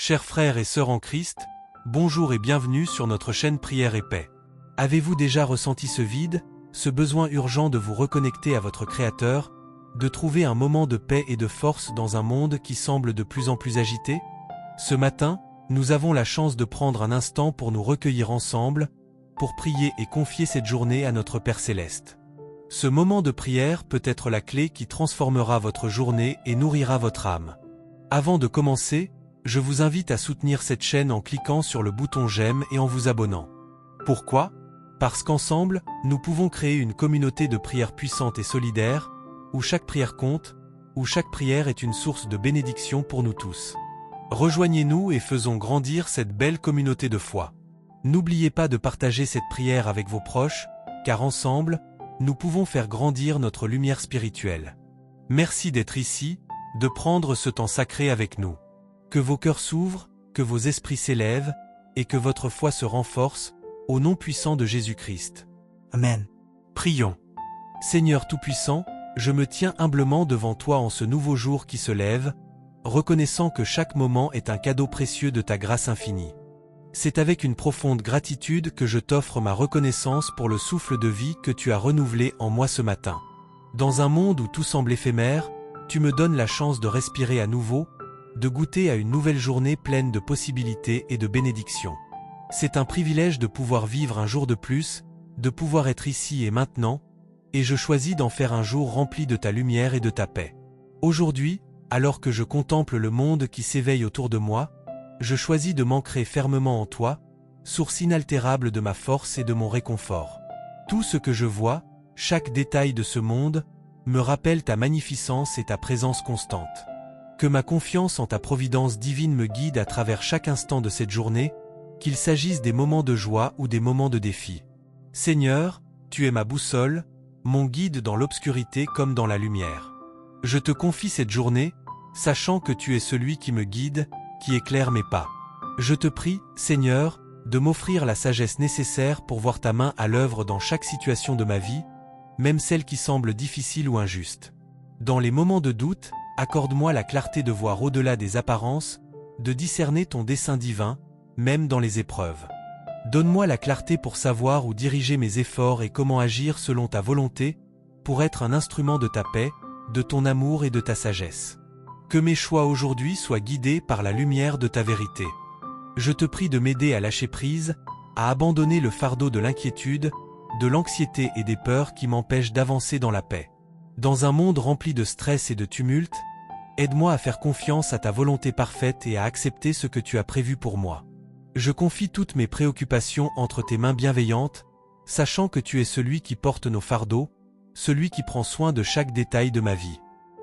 Chers frères et sœurs en Christ, bonjour et bienvenue sur notre chaîne Prière et Paix. Avez-vous déjà ressenti ce vide, ce besoin urgent de vous reconnecter à votre Créateur, de trouver un moment de paix et de force dans un monde qui semble de plus en plus agité? Ce matin, nous avons la chance de prendre un instant pour nous recueillir ensemble, pour prier et confier cette journée à notre Père Céleste. Ce moment de prière peut être la clé qui transformera votre journée et nourrira votre âme. Avant de commencer, je vous invite à soutenir cette chaîne en cliquant sur le bouton j'aime et en vous abonnant. Pourquoi? Parce qu'ensemble, nous pouvons créer une communauté de prière puissante et solidaire, où chaque prière compte, où chaque prière est une source de bénédiction pour nous tous. Rejoignez-nous et faisons grandir cette belle communauté de foi. N'oubliez pas de partager cette prière avec vos proches, car ensemble, nous pouvons faire grandir notre lumière spirituelle. Merci d'être ici, de prendre ce temps sacré avec nous. Que vos cœurs s'ouvrent, que vos esprits s'élèvent, et que votre foi se renforce, au nom puissant de Jésus-Christ. Amen. Prions. Seigneur Tout-Puissant, je me tiens humblement devant toi en ce nouveau jour qui se lève, reconnaissant que chaque moment est un cadeau précieux de ta grâce infinie. C'est avec une profonde gratitude que je t'offre ma reconnaissance pour le souffle de vie que tu as renouvelé en moi ce matin. Dans un monde où tout semble éphémère, tu me donnes la chance de respirer à nouveau, de goûter à une nouvelle journée pleine de possibilités et de bénédictions. C'est un privilège de pouvoir vivre un jour de plus, de pouvoir être ici et maintenant, et je choisis d'en faire un jour rempli de ta lumière et de ta paix. Aujourd'hui, alors que je contemple le monde qui s'éveille autour de moi, je choisis de m'ancrer fermement en toi, source inaltérable de ma force et de mon réconfort. Tout ce que je vois, chaque détail de ce monde, me rappelle ta magnificence et ta présence constante. Que ma confiance en ta providence divine me guide à travers chaque instant de cette journée, qu'il s'agisse des moments de joie ou des moments de défi. Seigneur, tu es ma boussole, mon guide dans l'obscurité comme dans la lumière. Je te confie cette journée, sachant que tu es celui qui me guide, qui éclaire mes pas. Je te prie, Seigneur, de m'offrir la sagesse nécessaire pour voir ta main à l'œuvre dans chaque situation de ma vie, même celle qui semble difficile ou injuste. Dans les moments de doute, accorde-moi la clarté de voir au-delà des apparences, de discerner ton dessein divin, même dans les épreuves. Donne-moi la clarté pour savoir où diriger mes efforts et comment agir selon ta volonté, pour être un instrument de ta paix, de ton amour et de ta sagesse. Que mes choix aujourd'hui soient guidés par la lumière de ta vérité. Je te prie de m'aider à lâcher prise, à abandonner le fardeau de l'inquiétude, de l'anxiété et des peurs qui m'empêchent d'avancer dans la paix. Dans un monde rempli de stress et de tumulte, aide-moi à faire confiance à ta volonté parfaite et à accepter ce que tu as prévu pour moi. Je confie toutes mes préoccupations entre tes mains bienveillantes, sachant que tu es celui qui porte nos fardeaux, celui qui prend soin de chaque détail de ma vie.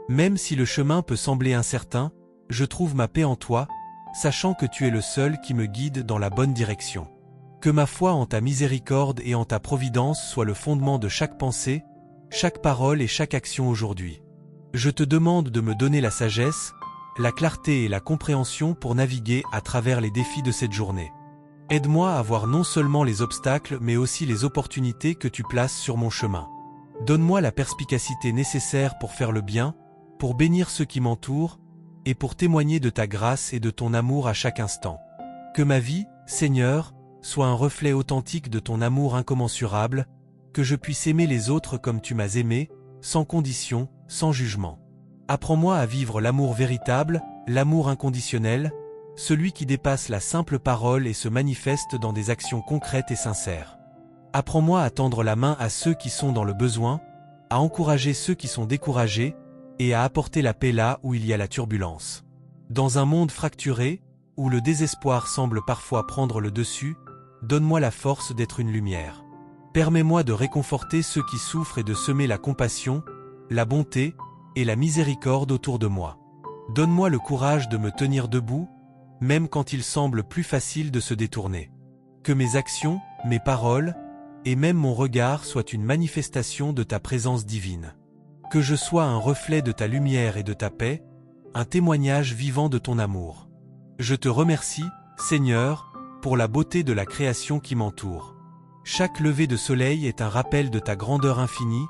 Même si le chemin peut sembler incertain, je trouve ma paix en toi, sachant que tu es le seul qui me guide dans la bonne direction. Que ma foi en ta miséricorde et en ta providence soit le fondement de chaque pensée, chaque parole et chaque action aujourd'hui. Je te demande de me donner la sagesse, la clarté et la compréhension pour naviguer à travers les défis de cette journée. Aide-moi à voir non seulement les obstacles mais aussi les opportunités que tu places sur mon chemin. Donne-moi la perspicacité nécessaire pour faire le bien, pour bénir ceux qui m'entourent, et pour témoigner de ta grâce et de ton amour à chaque instant. Que ma vie, Seigneur, soit un reflet authentique de ton amour incommensurable, que je puisse aimer les autres comme tu m'as aimé, sans condition, sans jugement. Apprends-moi à vivre l'amour véritable, l'amour inconditionnel, celui qui dépasse la simple parole et se manifeste dans des actions concrètes et sincères. Apprends-moi à tendre la main à ceux qui sont dans le besoin, à encourager ceux qui sont découragés, et à apporter la paix là où il y a la turbulence. Dans un monde fracturé, où le désespoir semble parfois prendre le dessus, donne-moi la force d'être une lumière. Permets-moi de réconforter ceux qui souffrent et de semer la compassion, la bonté et la miséricorde autour de moi. Donne-moi le courage de me tenir debout, même quand il semble plus facile de se détourner. Que mes actions, mes paroles, et même mon regard soient une manifestation de ta présence divine. Que je sois un reflet de ta lumière et de ta paix, un témoignage vivant de ton amour. Je te remercie, Seigneur, pour la beauté de la création qui m'entoure. Chaque lever de soleil est un rappel de ta grandeur infinie,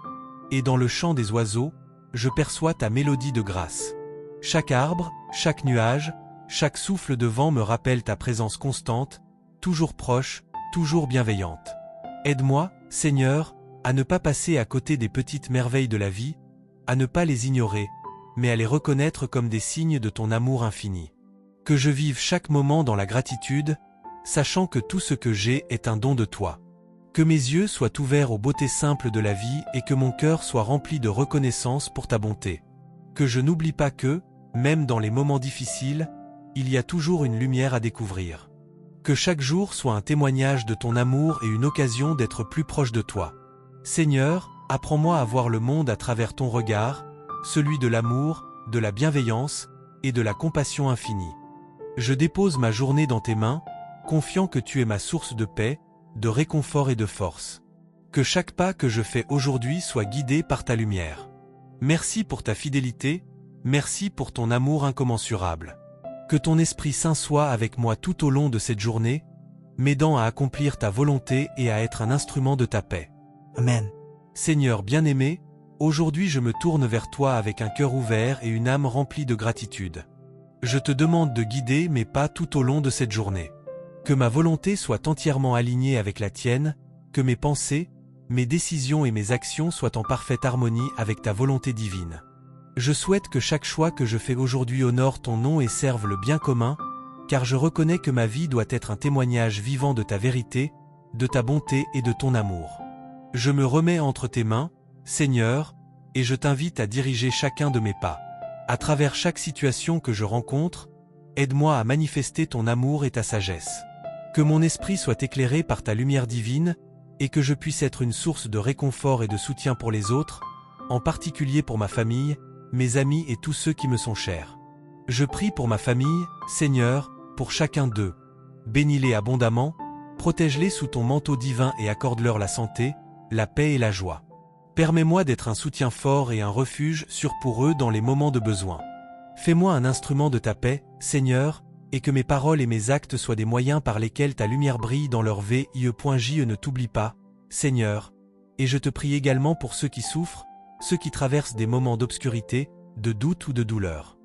et dans le chant des oiseaux, je perçois ta mélodie de grâce. Chaque arbre, chaque nuage, Chaque souffle de vent me rappelle ta présence constante, toujours proche, toujours bienveillante. Aide-moi, Seigneur, à ne pas passer à côté des petites merveilles de la vie, à ne pas les ignorer, mais à les reconnaître comme des signes de ton amour infini. Que je vive chaque moment dans la gratitude, sachant que tout ce que j'ai est un don de toi. Que mes yeux soient ouverts aux beautés simples de la vie et que mon cœur soit rempli de reconnaissance pour ta bonté. Que je n'oublie pas que, même dans les moments difficiles, il y a toujours une lumière à découvrir. Que chaque jour soit un témoignage de ton amour et une occasion d'être plus proche de toi. Seigneur, apprends-moi à voir le monde à travers ton regard, celui de l'amour, de la bienveillance et de la compassion infinie. Je dépose ma journée dans tes mains, confiant que tu es ma source de paix, de réconfort et de force. Que chaque pas que je fais aujourd'hui soit guidé par ta lumière. Merci pour ta fidélité, merci pour ton amour incommensurable. Que ton Esprit Saint soit avec moi tout au long de cette journée, m'aidant à accomplir ta volonté et à être un instrument de ta paix. Amen. Seigneur bien-aimé, aujourd'hui je me tourne vers toi avec un cœur ouvert et une âme remplie de gratitude. Je te demande de guider mes pas tout au long de cette journée. Que ma volonté soit entièrement alignée avec la tienne, que mes pensées, mes décisions et mes actions soient en parfaite harmonie avec ta volonté divine. Je souhaite que chaque choix que je fais aujourd'hui honore ton nom et serve le bien commun, car je reconnais que ma vie doit être un témoignage vivant de ta vérité, de ta bonté et de ton amour. Je me remets entre tes mains, Seigneur, et je t'invite à diriger chacun de mes pas. À travers chaque situation que je rencontre, aide-moi à manifester ton amour et ta sagesse. Que mon esprit soit éclairé par ta lumière divine, et que je puisse être une source de réconfort et de soutien pour les autres, en particulier pour ma famille, mes amis et tous ceux qui me sont chers. Je prie pour ma famille, Seigneur, pour chacun d'eux. Bénis-les abondamment, protège-les sous ton manteau divin et accorde-leur la santé, la paix et la joie. Permets-moi d'être un soutien fort et un refuge sûr pour eux dans les moments de besoin. Fais-moi un instrument de ta paix, Seigneur, et que mes paroles et mes actes soient des moyens par lesquels ta lumière brille dans leur vie. Je ne t'oublie pas, Seigneur, et je te prie également pour ceux qui souffrent, ceux qui traversent des moments d'obscurité, de doute ou de douleur.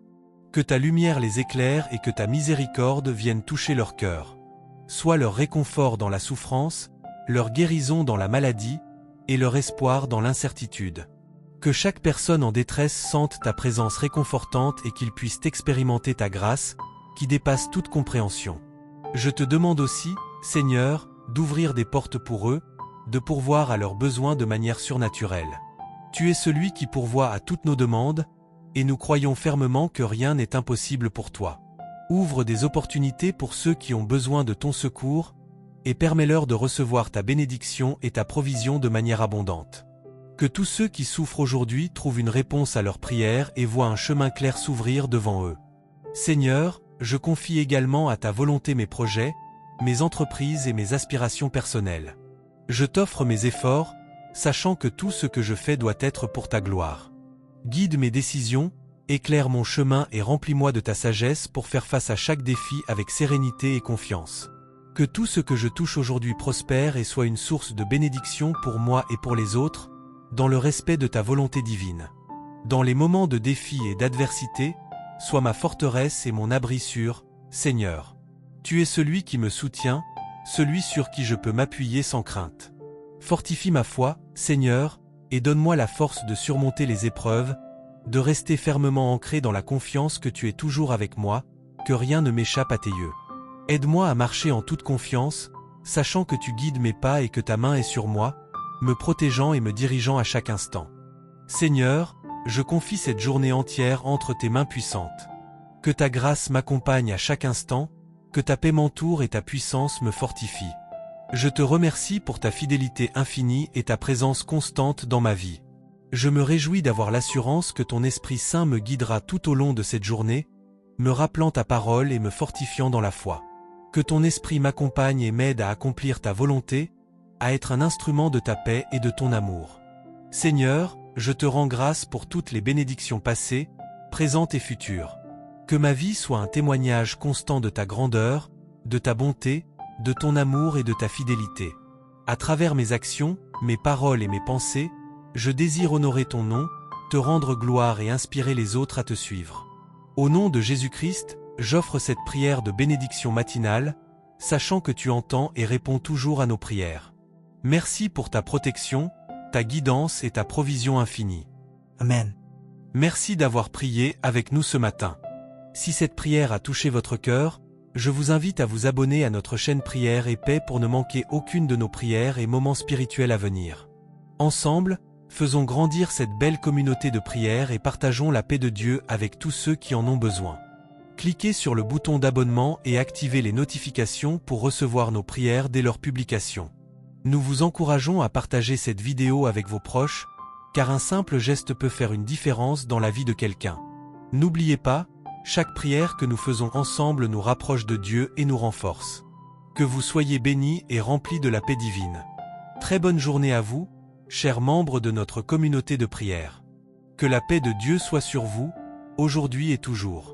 Que ta lumière les éclaire et que ta miséricorde vienne toucher leur cœur. Sois leur réconfort dans la souffrance, leur guérison dans la maladie, et leur espoir dans l'incertitude. Que chaque personne en détresse sente ta présence réconfortante et qu'ils puissent expérimenter ta grâce, qui dépasse toute compréhension. Je te demande aussi, Seigneur, d'ouvrir des portes pour eux, de pourvoir à leurs besoins de manière surnaturelle. Tu es celui qui pourvoit à toutes nos demandes, et nous croyons fermement que rien n'est impossible pour toi. Ouvre des opportunités pour ceux qui ont besoin de ton secours, et permets-leur de recevoir ta bénédiction et ta provision de manière abondante. Que tous ceux qui souffrent aujourd'hui trouvent une réponse à leurs prières et voient un chemin clair s'ouvrir devant eux. Seigneur, je confie également à ta volonté mes projets, mes entreprises et mes aspirations personnelles. Je t'offre mes efforts, sachant que tout ce que je fais doit être pour ta gloire. Guide mes décisions, éclaire mon chemin et remplis-moi de ta sagesse pour faire face à chaque défi avec sérénité et confiance. Que tout ce que je touche aujourd'hui prospère et soit une source de bénédiction pour moi et pour les autres, dans le respect de ta volonté divine. Dans les moments de défi et d'adversité, sois ma forteresse et mon abri sûr, Seigneur. Tu es celui qui me soutient, celui sur qui je peux m'appuyer sans crainte. Fortifie ma foi, Seigneur, et donne-moi la force de surmonter les épreuves, de rester fermement ancré dans la confiance que tu es toujours avec moi, que rien ne m'échappe à tes yeux. Aide-moi à marcher en toute confiance, sachant que tu guides mes pas et que ta main est sur moi, me protégeant et me dirigeant à chaque instant. Seigneur, je confie cette journée entière entre tes mains puissantes. Que ta grâce m'accompagne à chaque instant, que ta paix m'entoure et ta puissance me fortifie. Je te remercie pour ta fidélité infinie et ta présence constante dans ma vie. Je me réjouis d'avoir l'assurance que ton Esprit Saint me guidera tout au long de cette journée, me rappelant ta parole et me fortifiant dans la foi. Que ton esprit m'accompagne et m'aide à accomplir ta volonté, à être un instrument de ta paix et de ton amour. Seigneur, je te rends grâce pour toutes les bénédictions passées, présentes et futures. Que ma vie soit un témoignage constant de ta grandeur, de ta bonté, de ton amour et de ta fidélité. À travers mes actions, mes paroles et mes pensées, je désire honorer ton nom, te rendre gloire et inspirer les autres à te suivre. Au nom de Jésus-Christ, j'offre cette prière de bénédiction matinale, sachant que tu entends et réponds toujours à nos prières. Merci pour ta protection, ta guidance et ta provision infinie. Amen. Merci d'avoir prié avec nous ce matin. Si cette prière a touché votre cœur, je vous invite à vous abonner à notre chaîne Prière et Paix pour ne manquer aucune de nos prières et moments spirituels à venir. Ensemble, faisons grandir cette belle communauté de prière et partageons la paix de Dieu avec tous ceux qui en ont besoin. Cliquez sur le bouton d'abonnement et activez les notifications pour recevoir nos prières dès leur publication. Nous vous encourageons à partager cette vidéo avec vos proches, car un simple geste peut faire une différence dans la vie de quelqu'un. N'oubliez pas, chaque prière que nous faisons ensemble nous rapproche de Dieu et nous renforce. Que vous soyez bénis et remplis de la paix divine. Très bonne journée à vous, chers membres de notre communauté de prière. Que la paix de Dieu soit sur vous, aujourd'hui et toujours.